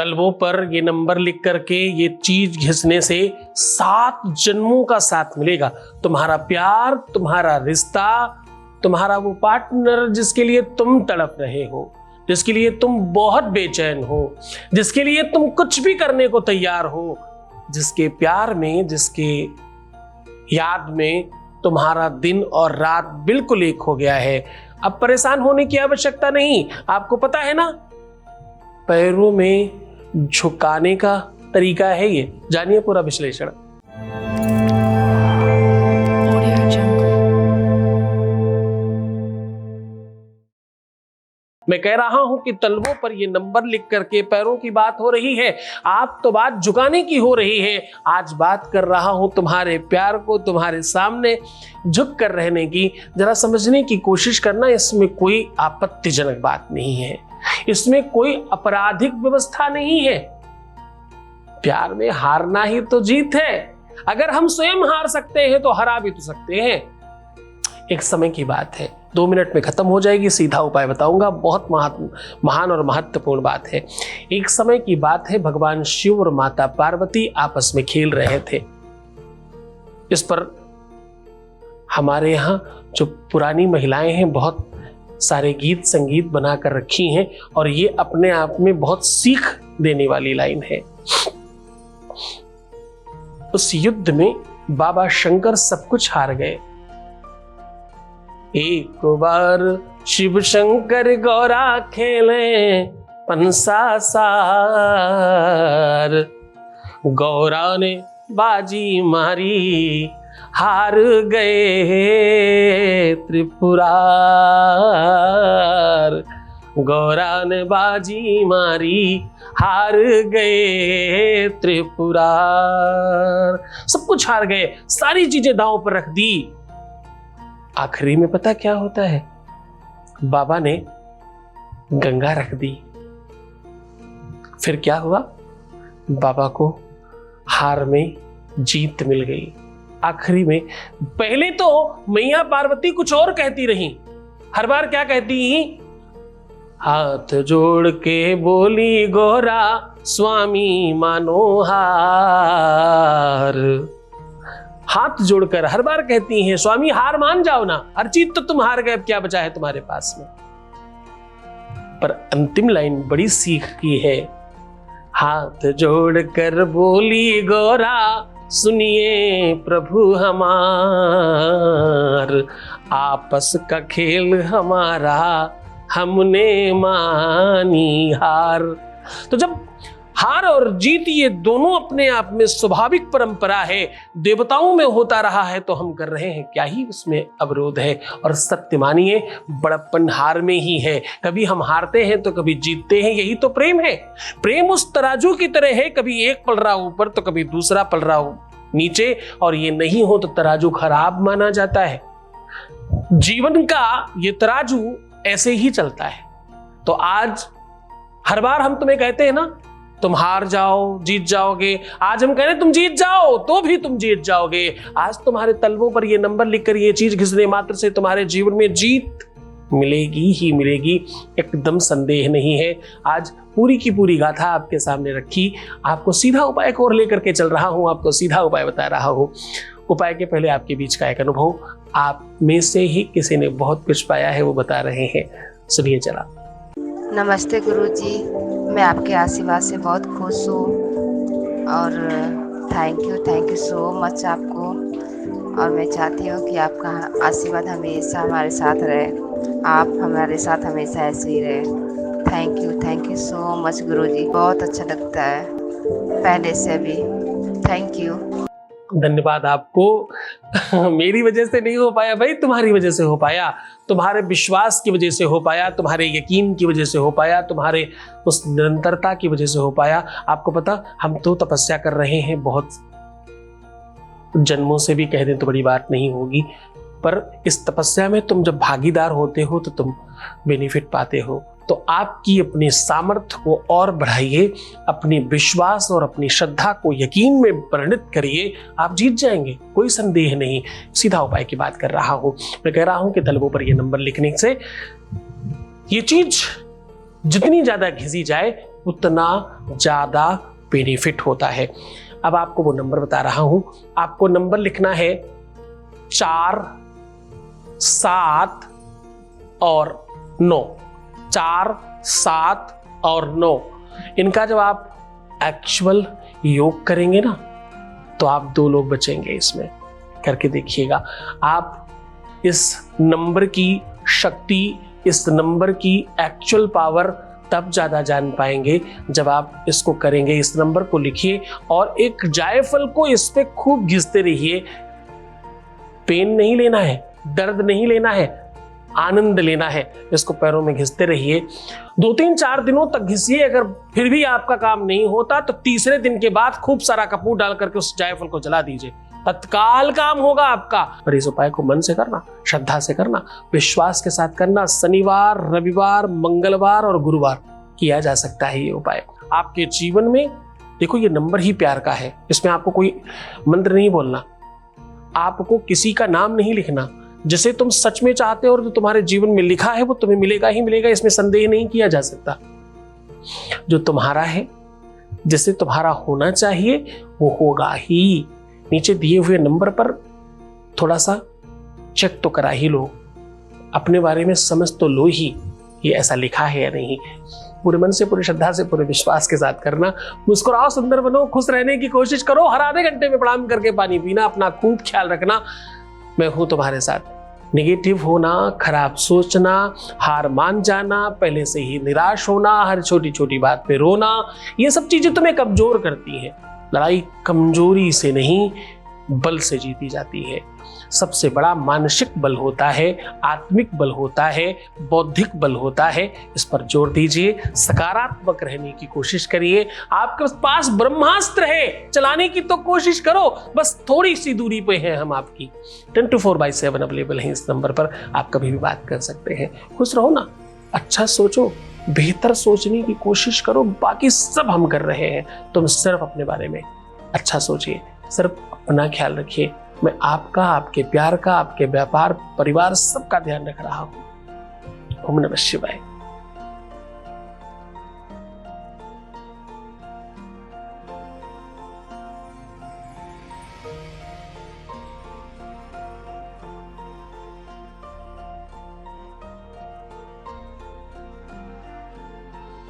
तलवों पर ये नंबर लिख करके ये चीज घिसने से 7 जन्मों का साथ मिलेगा। तुम्हारा प्यार, तुम्हारा रिश्ता, तुम्हारा वो पार्टनर जिसके लिए तुम तड़प रहे हो, जिसके लिए तुम बहुत बेचैन हो, जिसके लिए तुम कुछ भी करने को तैयार हो, जिसके प्यार में, जिसके याद में तुम्हारा दिन और रात बिल्कुल एक हो गया है। अब परेशान होने की आवश्यकता नहीं। आपको पता है ना, पैरों में झुकाने का तरीका है ये। जानिए पूरा विश्लेषण। मैं कह रहा हूं कि तलवों पर ये नंबर लिख करके पैरों की बात हो रही है। आप तो बात झुकाने की हो रही है। आज बात कर रहा हूं तुम्हारे प्यार को तुम्हारे सामने झुक कर रहने की। जरा समझने की कोशिश करना, इसमें कोई आपत्तिजनक बात नहीं है, इसमें कोई आपराधिक व्यवस्था नहीं है। प्यार में हारना ही तो जीत है। अगर हम स्वयं हार सकते हैं तो हरा भी तो सकते हैं। एक समय की बात है, 2 मिनट में खत्म हो जाएगी। सीधा उपाय बताऊंगा, बहुत महान और महत्वपूर्ण बात है। एक समय की बात है, भगवान शिव और माता पार्वती आपस में खेल रहे थे। इस पर हमारे यहाँ जो पुरानी महिलाएं हैं, बहुत सारे गीत संगीत बनाकर रखी हैं और ये अपने आप में बहुत सीख देने वाली लाइन है। उस युद्ध में बाबा शंकर सब कुछ हार गए। एक बार शिव शंकर गौरा खेले पंसासार, गौरा ने बाजी मारी हार गए त्रिपुरार, गौरा ने बाजी मारी हार गए त्रिपुरार। सब कुछ हार गए, सारी चीजें दांव पर रख दी। आखिरी में पता क्या होता है, बाबा ने गंगा रख दी। फिर क्या हुआ, बाबा को हार में जीत मिल गई। आखिरी में, पहले तो मैया पार्वती कुछ और कहती रही। हर बार क्या कहती, हाथ जोड़ के बोली गौरा स्वामी मानो हार। हाथ जोड़कर हर बार कहती हैं, स्वामी हार मान जाओ ना, हर चीज तो तुम हार गए, अब क्या बचा है तुम्हारे पास में। पर अंतिम लाइन बड़ी सीख की है, हाथ जोड़कर बोली गौरा सुनिए प्रभु हमार, आपस का खेल हमारा हमने मानी हार। तो जब हार और जीत ये दोनों अपने आप में स्वाभाविक परंपरा है, देवताओं में होता रहा है, तो हम कर रहे हैं, क्या ही उसमें अवरोध है। और सत्य मानिए, बड़प्पन हार में ही है। कभी हम हारते हैं तो कभी जीतते हैं, यही तो प्रेम है। प्रेम उस तराजू की तरह है, कभी एक पल रहा ऊपर तो कभी दूसरा पल रहा नीचे, और ये नहीं हो तो तराजू खराब माना जाता है। जीवन का ये तराजू ऐसे ही चलता है। तो आज हर बार हम तुम्हें कहते हैं ना, तुम हार जाओ जीत जाओगे। आज हम कह रहे तुम जीत जाओ तो भी तुम जीत जाओगे। आज तुम्हारे तलवों पर ये नंबर लिखकर ये चीज घिसने मात्र से तुम्हारे जीवन में जीत मिलेगी ही मिलेगी, एकदम संदेह नहीं है। आज पूरी की पूरी गाथा आपके सामने रखी, आपको सीधा उपाय को और लेकर के चल रहा हूं, आपको सीधा उपाय बता रहा हूं। उपाय के पहले आपके बीच का एक अनुभव, आप में से ही किसी ने बहुत कुछ पाया है, वो बता रहे हैं, सुनिए जरा। नमस्ते गुरुजी, मैं आपके आशीर्वाद से बहुत खुश हूँ और थैंक यू सो मच आपको। और मैं चाहती हूँ कि आपका आशीर्वाद हमेशा हमारे साथ रहे, आप हमारे साथ हमेशा ऐसे ही रहे। थैंक यू सो मच गुरुजी, बहुत अच्छा लगता है पहले से भी। Thank you. धन्यवाद आपको। मेरी वजह से नहीं हो पाया भाई, तुम्हारी वजह से हो पाया, तुम्हारे विश्वास की वजह से हो पाया, तुम्हारे यकीन की वजह से हो पाया, तुम्हारे उस निरंतरता की वजह से हो पाया। आपको पता, हम तो तपस्या कर रहे हैं बहुत जन्मों से भी, कह दें तो बड़ी बात नहीं होगी, पर इस तपस्या में तुम जब भागीदार होते हो तो तुम बेनिफिट पाते हो। तो आपकी अपनी सामर्थ्य को और बढ़ाइए, अपनी विश्वास और अपनी श्रद्धा को यकीन में परिणत करिए, आप जीत जाएंगे, कोई संदेह नहीं। सीधा उपाय की बात कर रहा हूं। मैं कह रहा हूं कि तलवों पर यह नंबर लिखने से ये चीज जितनी ज्यादा घिसी जाए उतना ज़्यादा बेनिफिट होता है। अब आपको वो नंबर बता रहा हूं। आपको नंबर लिखना है 4, 7 और 9। 4, 7 और 9। इनका जब आप एक्चुअल योग करेंगे ना तो आप 2 लोग बचेंगे। इसमें करके देखिएगा। आप इस नंबर की शक्ति, इस नंबर की एक्चुअल पावर तब ज़्यादा जान पाएंगे जब आप इसको करेंगे। इस नंबर को लिखिए और एक जायफल को इस पे खूब घिसते रहिए। पेन नहीं लेना है, दर्द नहीं लेना है, आनंद लेना है। इसको पैरों में घिसते रहिए। 2-3-4 दिनों तक घिसिए। अगर फिर भी आपका काम नहीं होता तो तीसरे दिन के बाद खूब सारा कपूर डाल करके उस जायफल को जला दीजिए। तत्काल काम होगा आपका। और इस उपाय को मन से करना, श्रद्धा से करना, विश्वास के साथ करना। शनिवार, रविवार, मंगलवार और गुरुवार किया जा सकता है ये उपाय। आपके जीवन में देखो, ये नंबर ही प्यार का है। इसमें आपको कोई मंत्र नहीं बोलना, आपको किसी का नाम नहीं लिखना। जिसे तुम सच में चाहते हो और जो तुम्हारे जीवन में लिखा है वो तुम्हें मिलेगा ही मिलेगा। इसमें संदेह नहीं किया जा सकता। जो तुम्हारा है, जिसे तुम्हारा होना चाहिए, वो होगा ही। नीचे दिए हुए नंबर पर थोड़ा सा चेक तो करा ही लो, अपने बारे में समझ तो लो ही, ये ऐसा लिखा है या नहीं। पूरे मन से, पूरी श्रद्धा से, पूरे विश्वास के साथ करना। मुस्कुराओ, सुंदर बनो, खुश रहने की कोशिश करो। हर आधे घंटे में प्रणाम करके पानी पीना। अपना खूब ख्याल रखना। मैं हूं तुम्हारे साथ। नेगेटिव होना, खराब सोचना, हार मान जाना, पहले से ही निराश होना, हर छोटी छोटी बात पे रोना, ये सब चीजें तुम्हें कमजोर करती हैं। लड़ाई कमजोरी से नहीं, बल से जीती जाती है। सबसे बड़ा मानसिक बल होता है, आत्मिक बल होता है, बौद्धिक बल होता है। इस पर जोर दीजिए। सकारात्मक रहने की कोशिश करिए। आपके पास ब्रह्मास्त्र है, चलाने की तो कोशिश करो। बस थोड़ी सी दूरी पे है हम आपकी। 24/7 अवेलेबल है इस नंबर पर। आप कभी भी बात कर सकते हैं। खुश रहो ना, अच्छा सोचो, बेहतर सोचने की कोशिश करो। बाकी सब हम कर रहे हैं, तुम सिर्फ अपने बारे में अच्छा सोचिए, सिर्फ अपना ख्याल रखिए। मैं आपका, आपके प्यार का, आपके व्यापार, परिवार सबका ध्यान रख रहा हूं। ओम नमः शिवाय।